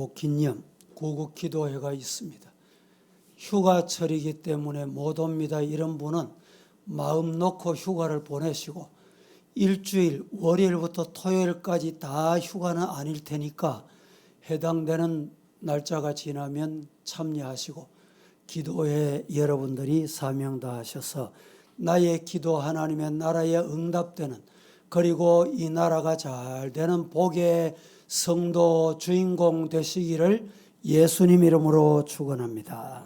기념 구국 기도회가 있습니다. 휴가철이기 때문에 못 옵니다. 이런 분은 마음 놓고 휴가를 보내시고 일주일 월요일부터 토요일까지 다 휴가는 아닐 테니까 해당되는 날짜가 지나면 참여하시고 기도회 여러분들이 사명 다하셔서 나의 기도 하나님의 나라에 응답되는, 그리고 이 나라가 잘 되는 복의 성도 주인공 되시기를 예수님 이름으로 축원합니다.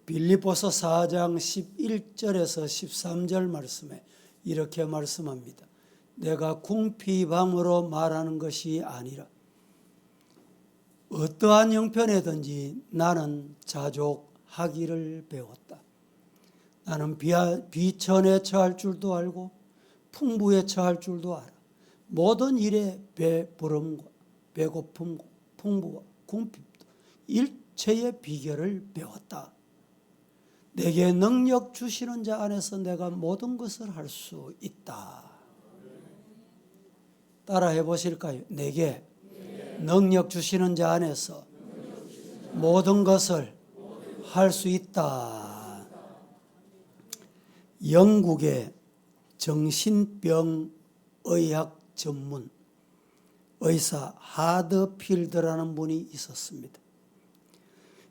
빌립보서 4장 11절에서 13절 말씀에 이렇게 말씀합니다. 내가 궁핍함으로 말하는 것이 아니라 어떠한 형편에든지 나는 자족하기를 배웠다. 나는 비천에 처할 줄도 알고 풍부에 처할 줄도 알아. 모든 일에 배부름과 배고픔과 풍부와 궁핍도 일체의 비결을 배웠다. 내게 능력 주시는 자 안에서 내가 모든 것을 할 수 있다. 따라해 보실까요? 내게 능력 주시는 자 안에서 모든 것을 할 수 있다. 영국의 정신병의학 전문 의사 하드필드라는 분이 있었습니다.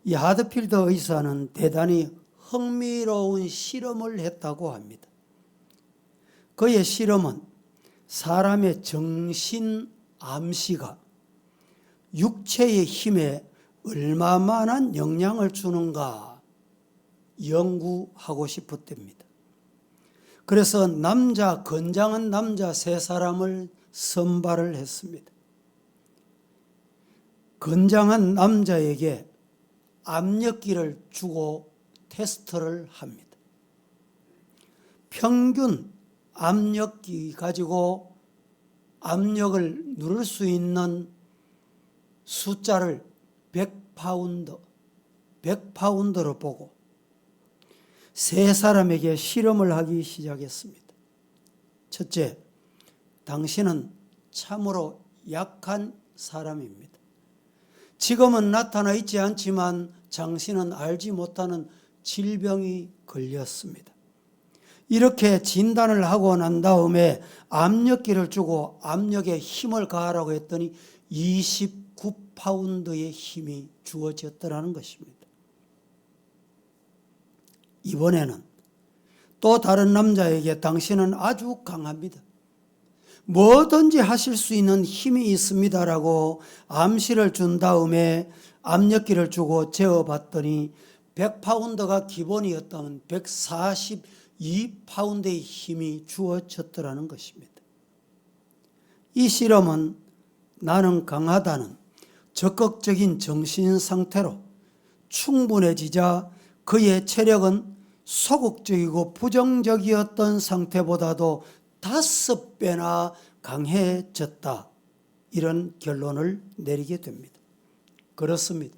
이 하드필드 의사는 대단히 흥미로운 실험을 했다고 합니다. 그의 실험은 사람의 정신 암시가 육체의 힘에 얼마만한 영향을 주는가 연구하고 싶었답니다. 그래서 건장한 남자 3사람을 선발을 했습니다. 건장한 남자에게 압력기를 주고 테스트를 합니다. 평균 압력기 가지고 압력을 누를 수 있는 숫자를 100파운드로 보고 3사람에게 실험을 하기 시작했습니다. 첫째, 당신은 참으로 약한 사람입니다. 지금은 나타나 있지 않지만 당신은 알지 못하는 질병이 걸렸습니다. 이렇게 진단을 하고 난 다음에 압력기를 주고 압력에 힘을 가하라고 했더니 29파운드의 힘이 주어졌더라는 것입니다. 이번에는 또 다른 남자에게 당신은 아주 강합니다. 뭐든지 하실 수 있는 힘이 있습니다라고 암시를 준 다음에 압력기를 주고 재어봤더니 100파운드가 기본이었다면 142파운드의 힘이 주어졌더라는 것입니다. 이 실험은 나는 강하다는 적극적인 정신 상태로 충분해지자 그의 체력은 소극적이고 부정적이었던 상태보다도 5배나 강해졌다. 이런 결론을 내리게 됩니다. 그렇습니다.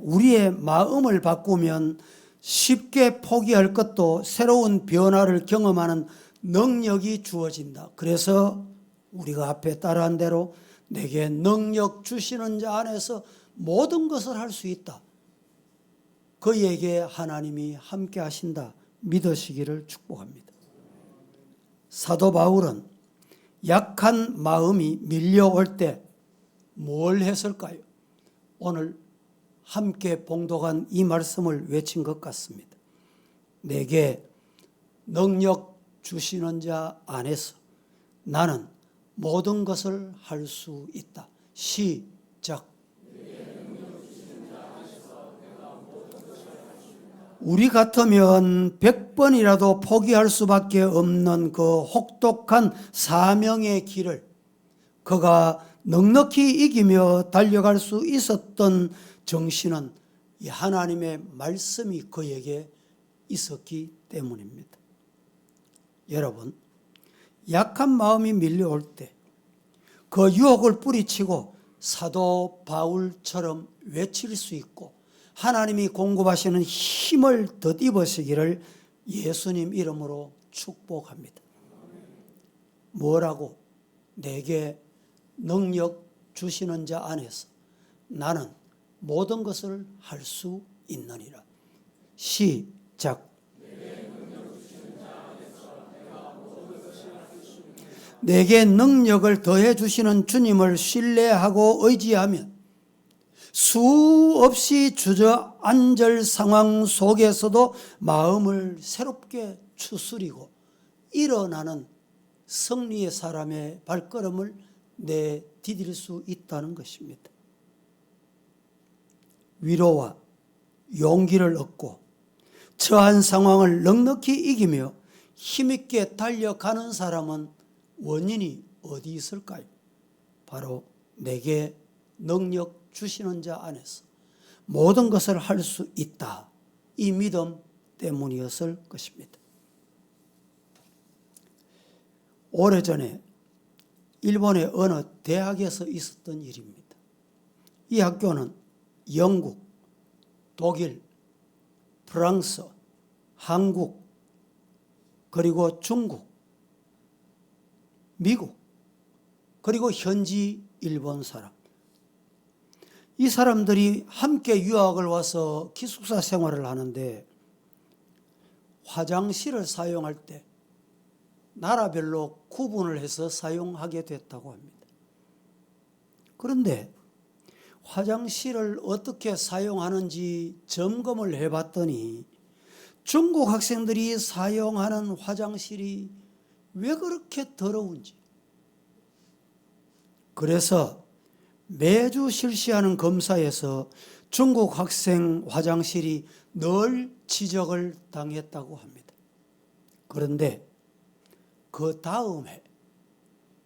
우리의 마음을 바꾸면 쉽게 포기할 것도 새로운 변화를 경험하는 능력이 주어진다. 그래서 우리가 앞에 따라한 대로 내게 능력 주시는 자 안에서 모든 것을 할 수 있다. 그에게 하나님이 함께 하신다. 믿으시기를 축복합니다. 사도 바울은 약한 마음이 밀려올 때 뭘 했을까요? 오늘 함께 봉독한 이 말씀을 외친 것 같습니다. 내게 능력 주시는 자 안에서 나는 모든 것을 할 수 있다. 시작. 우리 같으면 100번이라도 포기할 수밖에 없는 그 혹독한 사명의 길을 그가 넉넉히 이기며 달려갈 수 있었던 정신은 이 하나님의 말씀이 그에게 있었기 때문입니다. 여러분, 약한 마음이 밀려올 때 그 유혹을 뿌리치고 사도 바울처럼 외칠 수 있고 하나님이 공급하시는 힘을 덧입으시기를 예수님 이름으로 축복합니다. 뭐라고? 내게 능력 주시는 자 안에서 나는 모든 것을 할 수 있느니라. 시작. 내게 능력을 더해 주시는 주님을 신뢰하고 의지하면 수없이 주저앉을 상황 속에서도 마음을 새롭게 추스리고 일어나는 승리의 사람의 발걸음을 내디딜 수 있다는 것입니다. 위로와 용기를 얻고 처한 상황을 넉넉히 이기며 힘있게 달려가는 사람은 원인이 어디 있을까요? 바로 내게 능력 주시는 자 안에서 모든 것을 할 수 있다. 이 믿음 때문이었을 것입니다. 오래전에 일본의 어느 대학에서 있었던 일입니다. 이 학교는 영국, 독일, 프랑스, 한국, 그리고 중국, 미국, 그리고 현지 일본 사람, 이 사람들이 함께 유학을 와서 기숙사 생활을 하는데 화장실을 사용할 때 나라별로 구분을 해서 사용하게 됐다고 합니다. 그런데 화장실을 어떻게 사용하는지 점검을 해봤더니 중국 학생들이 사용하는 화장실이 왜 그렇게 더러운지, 그래서 매주 실시하는 검사에서 중국 학생 화장실이 늘 지적을 당했다고 합니다. 그런데 그 다음 해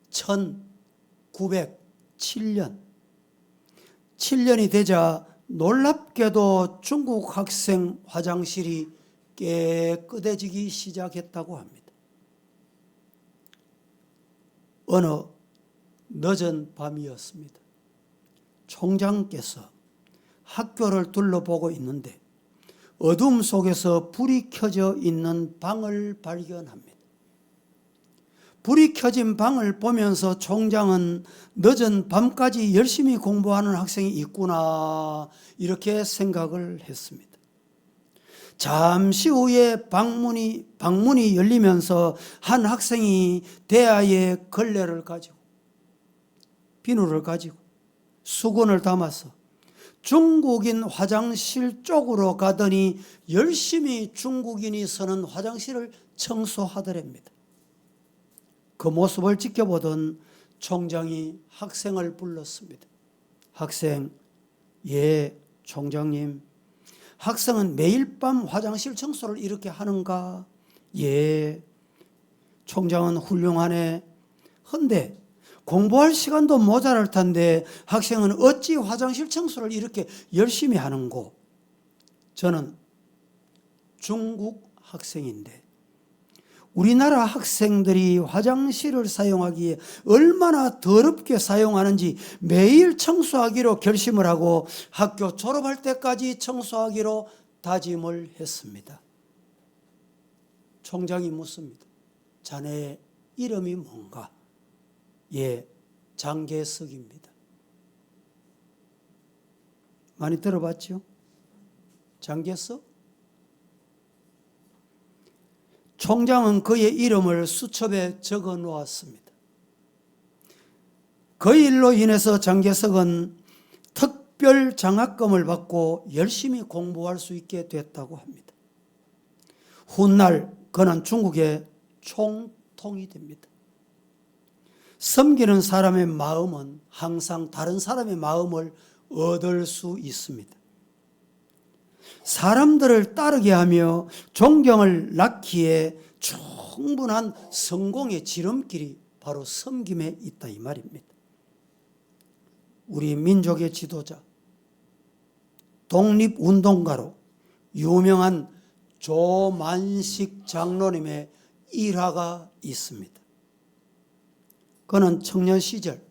1907년이 되자 놀랍게도 중국 학생 화장실이 깨끗해지기 시작했다고 합니다. 어느 늦은 밤이었습니다. 총장께서 학교를 둘러보고 있는데 어둠 속에서 불이 켜져 있는 방을 발견합니다. 불이 켜진 방을 보면서 총장은 늦은 밤까지 열심히 공부하는 학생이 있구나, 이렇게 생각을 했습니다. 잠시 후에 방문이 열리면서 한 학생이 대야에 걸레를 가지고 비누를 가지고 수건을 담아서 중국인 화장실 쪽으로 가더니 열심히 중국인이 서는 화장실을 청소하더랍니다. 그 모습을 지켜보던 총장이 학생을 불렀습니다. 학생, 예, 총장님, 학생은 매일 밤 화장실 청소를 이렇게 하는가? 예. 총장은 훌륭하네. 헌데 공부할 시간도 모자랄 텐데 학생은 어찌 화장실 청소를 이렇게 열심히 하는고? 저는 중국 학생인데 우리나라 학생들이 화장실을 사용하기에 얼마나 더럽게 사용하는지 매일 청소하기로 결심을 하고 학교 졸업할 때까지 청소하기로 다짐을 했습니다. 총장이 묻습니다. 자네의 이름이 뭔가? 예, 장계석입니다. 많이 들어봤죠? 장계석? 총장은 그의 이름을 수첩에 적어 놓았습니다. 그 일로 인해서 장계석은 특별 장학금을 받고 열심히 공부할 수 있게 됐다고 합니다. 훗날 그는 중국의 총통이 됩니다. 섬기는 사람의 마음은 항상 다른 사람의 마음을 얻을 수 있습니다. 사람들을 따르게 하며 존경을 낳기에 충분한 성공의 지름길이 바로 섬김에 있다, 이 말입니다. 우리 민족의 지도자, 독립운동가로 유명한 조만식 장로님의 일화가 있습니다. 그는 청년 시절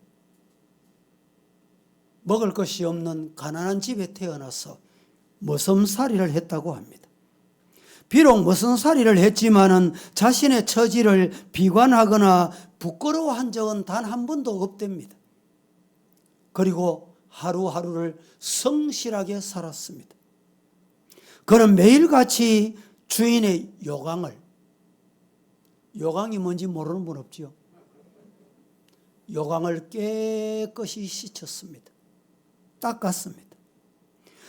먹을 것이 없는 가난한 집에 태어나서 머슴살이를 했다고 합니다. 비록 머슴살이를 했지만은 자신의 처지를 비관하거나 부끄러워한 적은 단 한 번도 없답니다. 그리고 하루하루를 성실하게 살았습니다. 그는 매일같이 주인의 요강이 뭔지 모르는 분 없지요? 요강을 깨끗이 씻었습니다. 닦았습니다.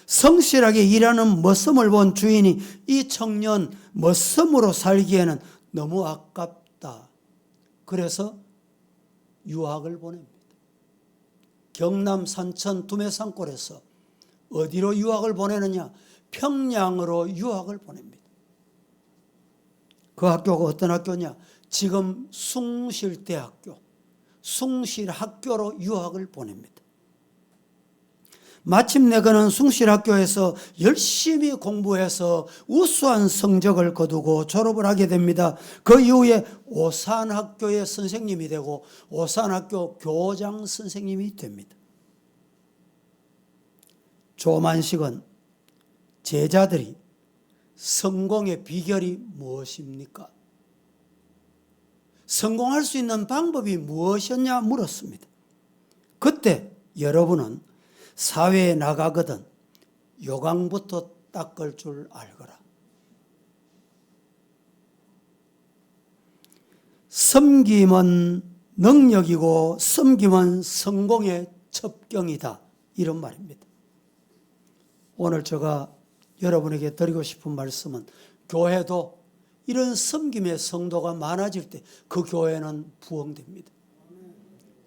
성실하게 일하는 머슴을 본 주인이 이 청년 머슴으로 살기에는 너무 아깝다. 그래서 유학을 보냅니다. 경남 산천 두메산골에서 어디로 유학을 보내느냐? 평양으로 유학을 보냅니다. 그 학교가 어떤 학교냐? 지금 숭실대학교, 숭실학교로 유학을 보냅니다. 마침내 그는 숭실학교에서 열심히 공부해서 우수한 성적을 거두고 졸업을 하게 됩니다. 그 이후에 오산학교의 선생님이 되고 오산학교 교장 선생님이 됩니다. 조만식은 제자들이 성공의 비결이 무엇입니까? 성공할 수 있는 방법이 무엇이었냐 물었습니다. 그때 여러분은 사회에 나가거든 요강부터 닦을 줄 알거라. 섬김은 능력이고 섬김은 성공의 첩경이다. 이런 말입니다. 오늘 제가 여러분에게 드리고 싶은 말씀은 교회도 이런 섬김의 성도가 많아질 때 그 교회는 부흥됩니다.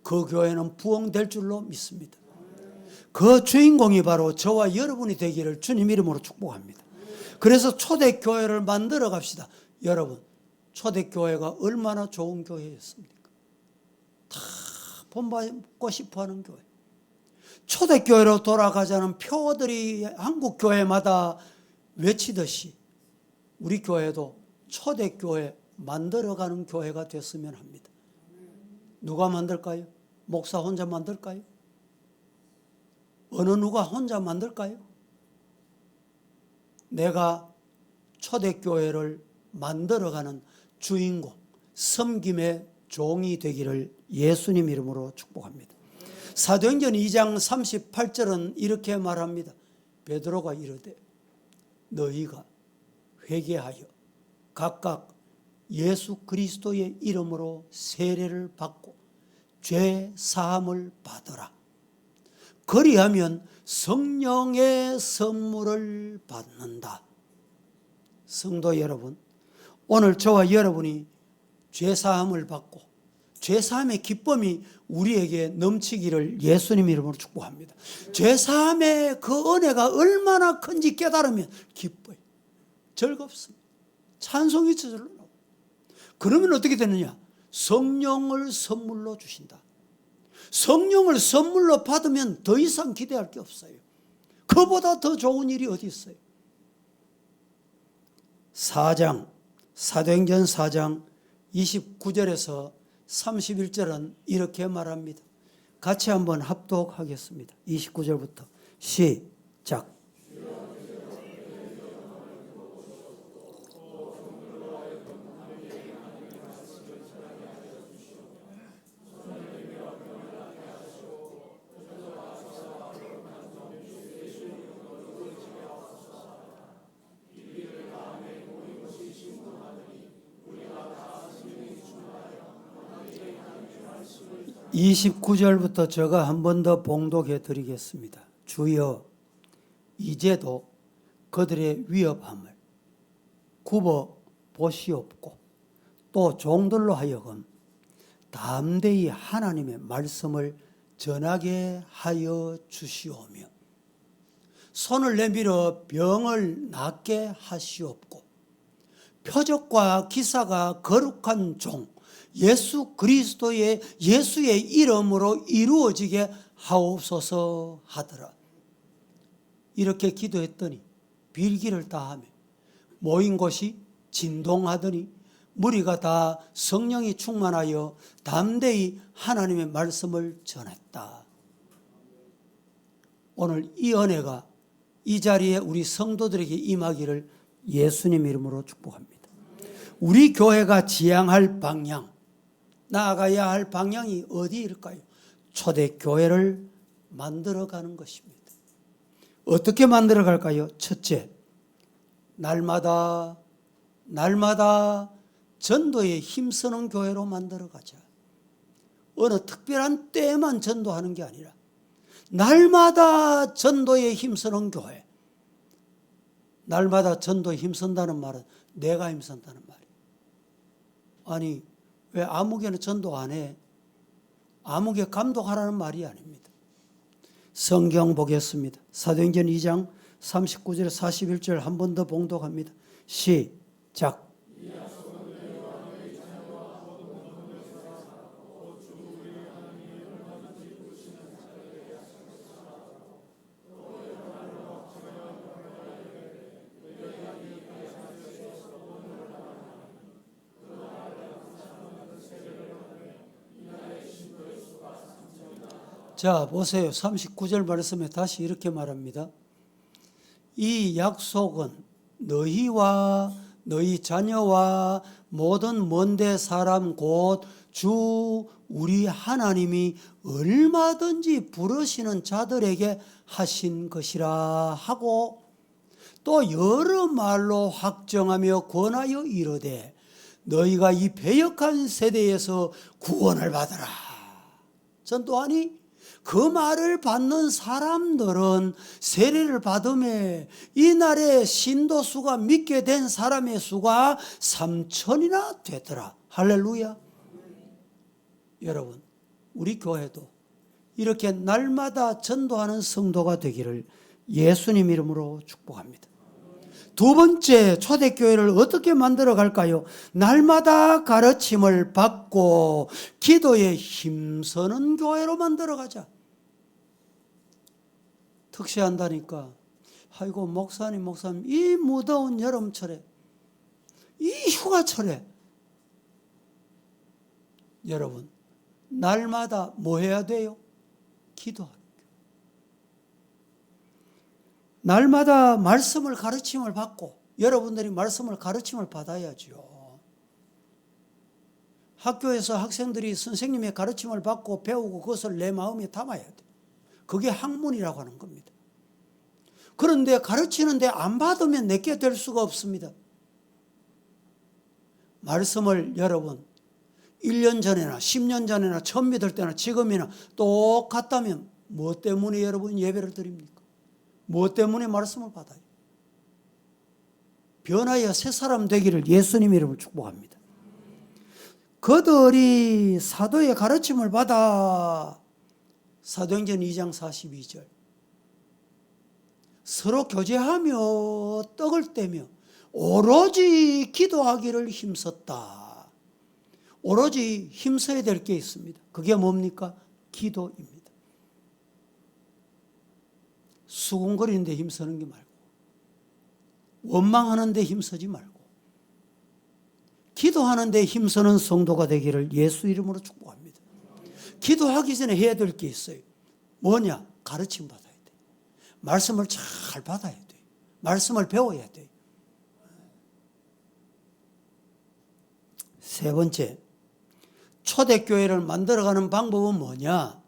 그 교회는 부흥될 줄로 믿습니다. 그 주인공이 바로 저와 여러분이 되기를 주님 이름으로 축복합니다. 그래서 초대교회를 만들어 갑시다. 여러분, 초대교회가 얼마나 좋은 교회였습니까? 다 본받고 싶어하는 교회. 초대교회로 돌아가자는 표들이 한국 교회마다 외치듯이 우리 교회도 초대교회 만들어가는 교회가 됐으면 합니다. 누가 만들까요? 목사 혼자 만들까요? 어느 누가 혼자 만들까요? 내가 초대교회를 만들어가는 주인공, 섬김의 종이 되기를 예수님 이름으로 축복합니다. 사도행전 2장 38절은 이렇게 말합니다. 베드로가 이르되 너희가 회개하여 각각 예수 그리스도의 이름으로 세례를 받고 죄 사함을 받으라. 그리하면 성령의 선물을 받는다. 성도 여러분, 오늘 저와 여러분이 죄 사함을 받고 죄 사함의 기쁨이 우리에게 넘치기를 예수님 이름으로 축복합니다. 죄 사함의 그 은혜가 얼마나 큰지 깨달으면 기뻐요. 즐겁습니다. 찬송이 저절로 나오고. 그러면 어떻게 되느냐? 성령을 선물로 주신다. 성령을 선물로 받으면 더 이상 기대할 게 없어요. 그보다 더 좋은 일이 어디 있어요? 사도행전 4장 29절에서 31절은 이렇게 말합니다. 같이 한번 합독하겠습니다. 29절부터 시작. (29절부터) 제가 한 번 더 봉독해 드리겠습니다. 주여, 이제도 그들의 위협함을 굽어 보시옵고 또 종들로 하여금 담대히 하나님의 말씀을 전하게 하여 주시오며 손을 내밀어 병을 낫게 하시옵고 표적과 기사가 거룩한 종 예수 그리스도의 예수의 이름으로 이루어지게 하옵소서 하더라. 이렇게 기도했더니 빌기를 다하며 모인 곳이 진동하더니 무리가 다 성령이 충만하여 담대히 하나님의 말씀을 전했다. 오늘 이 은혜가 이 자리에 우리 성도들에게 임하기를 예수님 이름으로 축복합니다. 우리 교회가 지향할 방향, 나아가야 할 방향이 어디일까요? 초대교회를 만들어가는 것입니다. 어떻게 만들어갈까요? 첫째, 날마다 전도에 힘쓰는 교회로 만들어가자. 어느 특별한 때에만 전도하는 게 아니라 날마다 전도에 힘쓰는 교회. 날마다 전도에 힘쓴다는 말은 내가 힘쓴다는 말이에요. 아니, 왜 아무개는 전도 안 해? 아무개 감독하라는 말이 아닙니다. 성경 보겠습니다. 사도행전 2장 39절 41절 한 번 더 봉독합니다. 시작. 자, 보세요. 39절 말씀에 다시 이렇게 말합니다. 이 약속은 너희와 너희 자녀와 모든 먼데 사람 곧 주 우리 하나님이 얼마든지 부르시는 자들에게 하신 것이라 하고 또 여러 말로 확정하며 권하여 이르되 너희가 이 패역한 세대에서 구원을 받으라. 전도하니 그 말을 받는 사람들은 세례를 받음에 이날에 신도수가 믿게 된 사람의 수가 3,000이나 되더라. 할렐루야. 여러분, 우리 교회도 이렇게 날마다 전도하는 성도가 되기를 예수님 이름으로 축복합니다. 두 번째, 초대교회를 어떻게 만들어 갈까요? 날마다 가르침을 받고 기도에 힘쓰는 교회로 만들어 가자. 특시한다니까. 아이고, 목사님, 이 무더운 여름철에, 이 휴가철에, 여러분, 날마다 뭐 해야 돼요? 기도하는 거예요. 날마다 말씀을 가르침을 받고, 여러분들이 말씀을 가르침을 받아야죠. 학교에서 학생들이 선생님의 가르침을 받고 배우고 그것을 내 마음에 담아야 돼. 그게 학문이라고 하는 겁니다. 그런데 가르치는데 안 받으면 내게 될 수가 없습니다. 말씀을 여러분 1년 전에나 10년 전에나 처음 믿을 때나 지금이나 똑같다면 무엇 때문에 여러분 예배를 드립니까? 무엇 때문에 말씀을 받아요? 변하여 새 사람 되기를 예수님 이름으로 축복합니다. 그들이 사도의 가르침을 받아 사도행전 2장 42절 서로 교제하며 떡을 떼며 오로지 기도하기를 힘썼다. 오로지 힘써야 될 게 있습니다. 그게 뭡니까? 기도입니다. 수군거리는 데 힘쓰는 게 말고 원망하는 데 힘쓰지 말고 기도하는 데 힘쓰는 성도가 되기를 예수 이름으로 축복합니다. 기도하기 전에 해야 될 게 있어요. 뭐냐? 가르침 받아야 돼. 말씀을 잘 받아야 돼. 말씀을 배워야 돼. 세 번째, 초대교회를 만들어가는 방법은 뭐냐?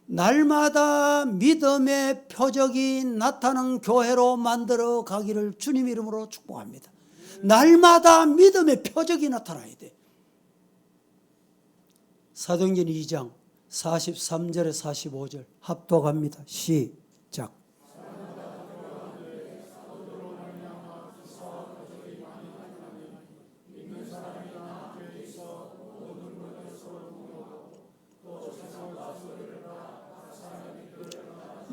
날마다 믿음의 표적이 나타나는 교회로 만들어 가기를 주님 이름으로 축복합니다. 날마다 믿음의 표적이 나타나야 돼. 사도행전 2장 43절에 45절 합독합니다. 시작.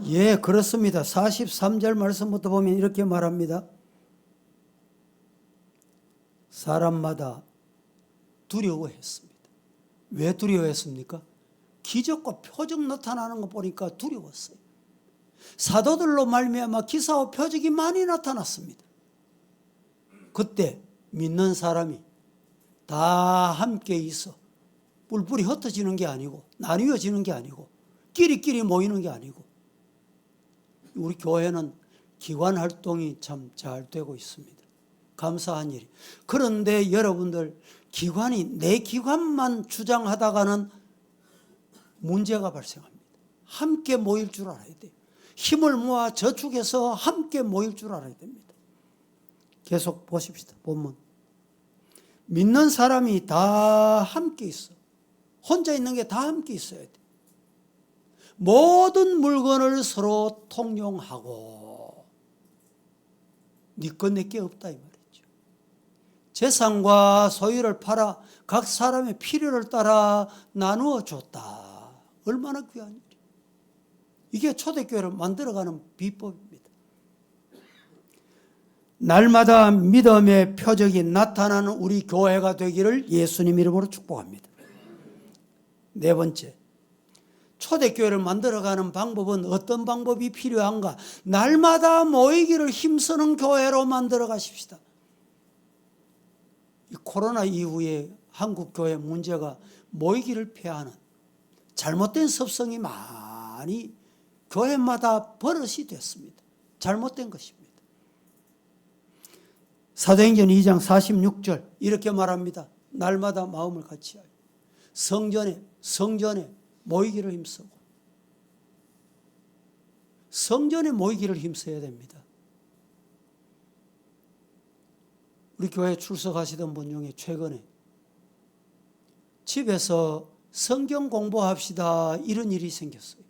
예, 그렇습니다. 43절 말씀부터 보면 이렇게 말합니다. 사람마다 두려워했습니다. 왜 두려워했습니까? 기적과 표적 나타나는 거 보니까 두려웠어요. 사도들로 말미암아 기사와 표적이 많이 나타났습니다. 그때 믿는 사람이 다 함께 있어 뿔뿔이 흩어지는 게 아니고 나뉘어지는 게 아니고 끼리끼리 모이는 게 아니고 우리 교회는 기관 활동이 참 잘 되고 있습니다. 감사한 일이. 그런데 여러분들 기관이 내 기관만 주장하다가는 문제가 발생합니다. 함께 모일 줄 알아야 돼요. 힘을 모아 저축해서 함께 모일 줄 알아야 됩니다. 계속 보십시다. 본문. 믿는 사람이 다 함께 있어. 혼자 있는 게 다 함께 있어야 돼. 모든 물건을 서로 통용하고, 네 것 내 게 없다 이 말이죠. 재산과 소유를 팔아 각 사람의 필요를 따라 나누어 줬다. 얼마나 귀한 일이에요. 이게 초대교회를 만들어가는 비법입니다. 날마다 믿음의 표적이 나타나는 우리 교회가 되기를 예수님 이름으로 축복합니다. 네 번째, 초대교회를 만들어가는 방법은 어떤 방법이 필요한가? 날마다 모이기를 힘쓰는 교회로 만들어 가십시다. 이 코로나 이후에 한국 교회 문제가 모이기를 폐하는 잘못된 습성이 많이 교회마다 버릇이 됐습니다. 잘못된 것입니다. 사도행전 2장 46절 이렇게 말합니다. 날마다 마음을 같이하여 성전에 모이기를 힘쓰고, 성전에 모이기를 힘써야 됩니다. 우리 교회에 출석하시던 분 중에 최근에 집에서 성경 공부합시다 이런 일이 생겼어요.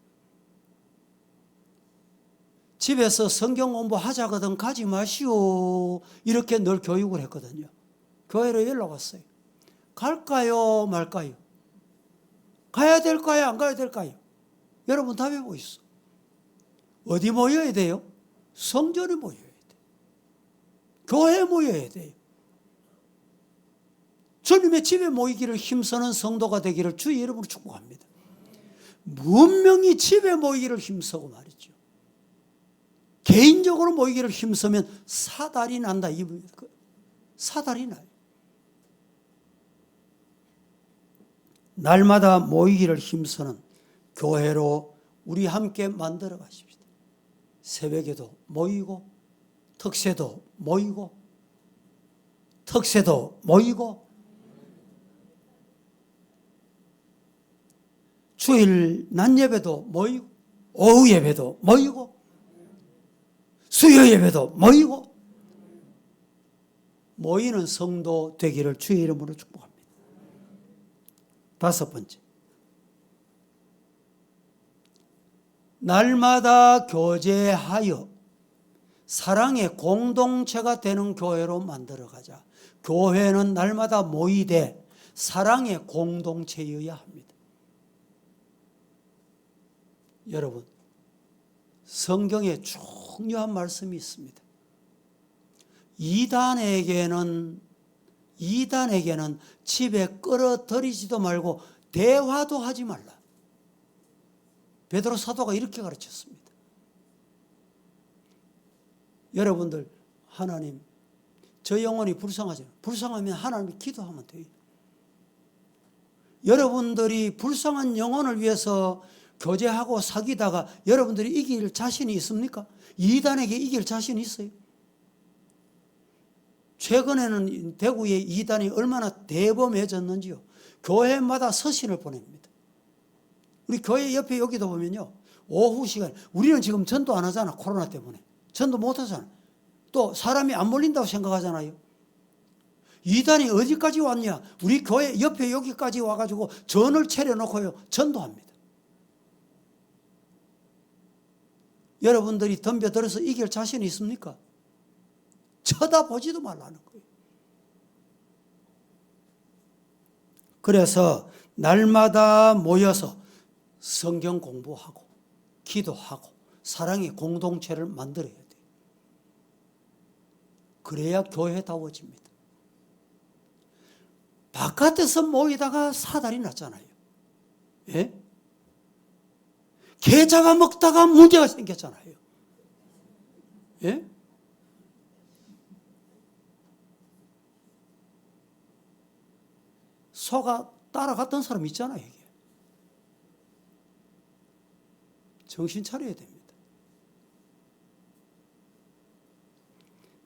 집에서 성경 공부하자거든 가지 마시오 이렇게 늘 교육을 했거든요. 교회로 연락 왔어요. 갈까요 말까요? 가야 될까요 안 가야 될까요? 여러분 답해 보이소. 어디 모여야 돼요? 성전에 모여야 돼요. 교회에 모여야 돼요. 주님의 집에 모이기를 힘쓰는 성도가 되기를 주의 이름으로 축복합니다. 분명히 집에 모이기를 힘쓰고 말이죠. 개인적으로 모이기를 힘쓰면 사달이 난다. 사달이 나요. 날마다 모이기를 힘쓰는 교회로 우리 함께 만들어 가십시다. 새벽에도 모이고, 특세도 모이고, 특세도 모이고, 주일 낮 예배도 모이고, 오후 예배도 모이고, 수요 예배도 모이고, 모이는 성도 되기를 주의 이름으로 축복합니다. 다섯 번째, 날마다 교제하여 사랑의 공동체가 되는 교회로 만들어가자. 교회는 날마다 모이되 사랑의 공동체여야 합니다. 여러분, 성경에 중요한 말씀이 있습니다. 이단에게는 집에 끌어들이지도 말고 대화도 하지 말라. 베드로 사도가 이렇게 가르쳤습니다. 여러분들, 하나님, 저 영혼이 불쌍하잖아요. 불쌍하면 하나님이 기도하면 돼요. 여러분들이 불쌍한 영혼을 위해서 교제하고 사귀다가 여러분들이 이길 자신이 있습니까? 이단에게 이길 자신이 있어요? 최근에는 대구의 이단이 얼마나 대범해졌는지요. 교회마다 서신을 보냅니다. 우리 교회 옆에 여기도 보면요, 오후 시간, 우리는 지금 전도 안 하잖아. 코로나 때문에 전도 못 하잖아. 또 사람이 안 몰린다고 생각하잖아요. 이단이 어디까지 왔냐? 우리 교회 옆에 여기까지 와가지고 전을 차려놓고요 전도합니다. 여러분들이 덤벼들어서 이길 자신이 있습니까? 쳐다보지도 말라는 거예요. 그래서 날마다 모여서 성경 공부하고 기도하고 사랑의 공동체를 만들어야 돼요. 그래야 교회다워집니다. 바깥에서 모이다가 사달이 났잖아요. 예? 개 잡아먹다가 문제가 생겼잖아요. 예? 소가 따라갔던 사람 있잖아요. 이게. 정신 차려야 됩니다.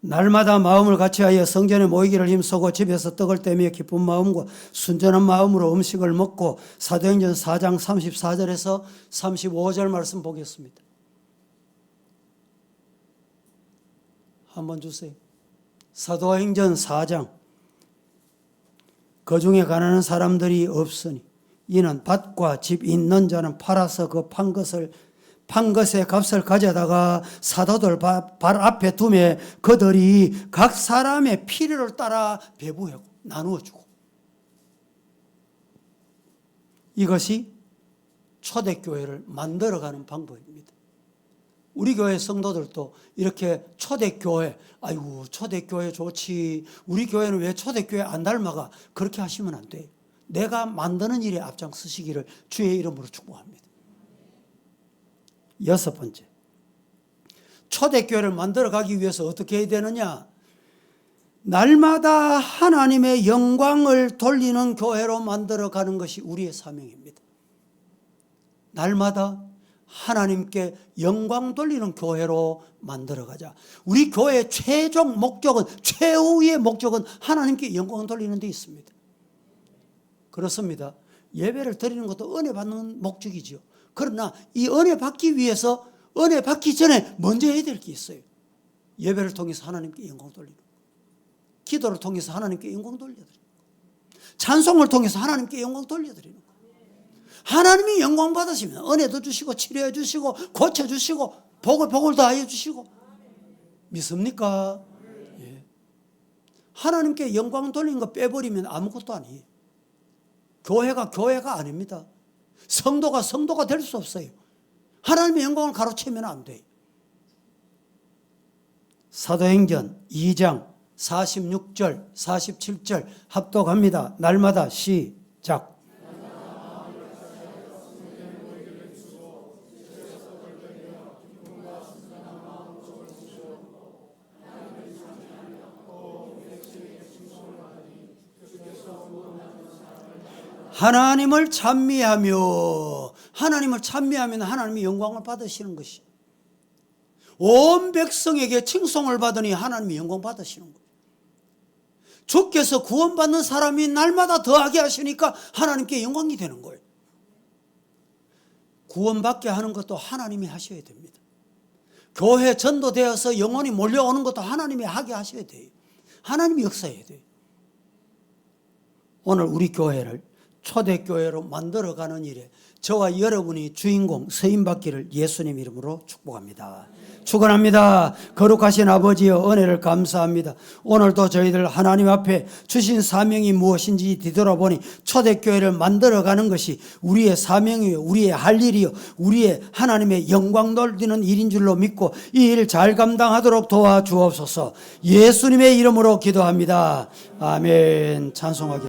날마다 마음을 같이하여 성전에 모이기를 힘쓰고 집에서 떡을 떼며 기쁜 마음과 순전한 마음으로 음식을 먹고. 사도행전 4장 34절에서 35절 말씀 보겠습니다. 한번 주세요. 사도행전 4장. 그 중에 가난한 사람들이 없으니 이는 밭과 집 있는 자는 팔아서 그 판 것의 값을 가져다가 사도들 발 앞에 두매 그들이 각 사람의 필요를 따라 배부하고 나누어주고. 이것이 초대교회를 만들어가는 방법입니다. 우리 교회 성도들도 이렇게 초대교회, 아이고 초대교회 좋지, 우리 교회는 왜 초대교회 안 닮아가, 그렇게 하시면 안 돼요. 내가 만드는 일에 앞장서시기를 주의 이름으로 축복합니다. 여섯 번째, 초대교회를 만들어가기 위해서 어떻게 해야 되느냐? 날마다 하나님의 영광을 돌리는 교회로 만들어가는 것이 우리의 사명입니다. 날마다 하나님께 영광 돌리는 교회로 만들어가자. 우리 교회의 최종 목적은, 최후의 목적은 하나님께 영광 돌리는 데 있습니다. 그렇습니다. 예배를 드리는 것도 은혜 받는 목적이지요. 그러나 이 은혜 받기 위해서, 은혜 받기 전에 먼저 해야 될 게 있어요. 예배를 통해서 하나님께 영광 돌리는 거, 기도를 통해서 하나님께 영광 돌려드리는 거, 찬송을 통해서 하나님께 영광 돌려드리는 거. 하나님이 영광 받으시면 은혜도 주시고 치료해 주시고 고쳐 주시고 복을 다해 주시고. 믿습니까? 예. 하나님께 영광 돌리는 거 빼버리면 아무것도 아니에요. 교회가 아닙니다. 성도가 될 수 없어요. 하나님의 영광을 가로채면 안 돼요. 사도행전 2장 46절 47절 합독합니다. 날마다 시작. 하나님을 찬미하며, 하나님을 찬미하면 하나님이 영광을 받으시는 것이, 온 백성에게 칭송을 받으니 하나님이 영광 받으시는 거예요. 주께서 구원받는 사람이 날마다 더하게 하시니까 하나님께 영광이 되는 거예요. 구원받게 하는 것도 하나님이 하셔야 됩니다. 교회 전도되어서 영혼이 몰려오는 것도 하나님이 하게 하셔야 돼요. 하나님이 역사해야 돼요. 오늘 우리 교회를 초대교회로 만들어가는 일에 저와 여러분이 주인공 서임받기를 예수님 이름으로 축복합니다. 축원합니다. 거룩하신 아버지여, 은혜를 감사합니다. 오늘도 저희들 하나님 앞에 주신 사명이 무엇인지 뒤돌아보니 초대교회를 만들어가는 것이 우리의 사명이요, 우리의 할 일이요, 우리의 하나님의 영광 돌리는 일인 줄로 믿고 이 일 잘 감당하도록 도와주옵소서. 예수님의 이름으로 기도합니다. 아멘. 찬송하겠습니다.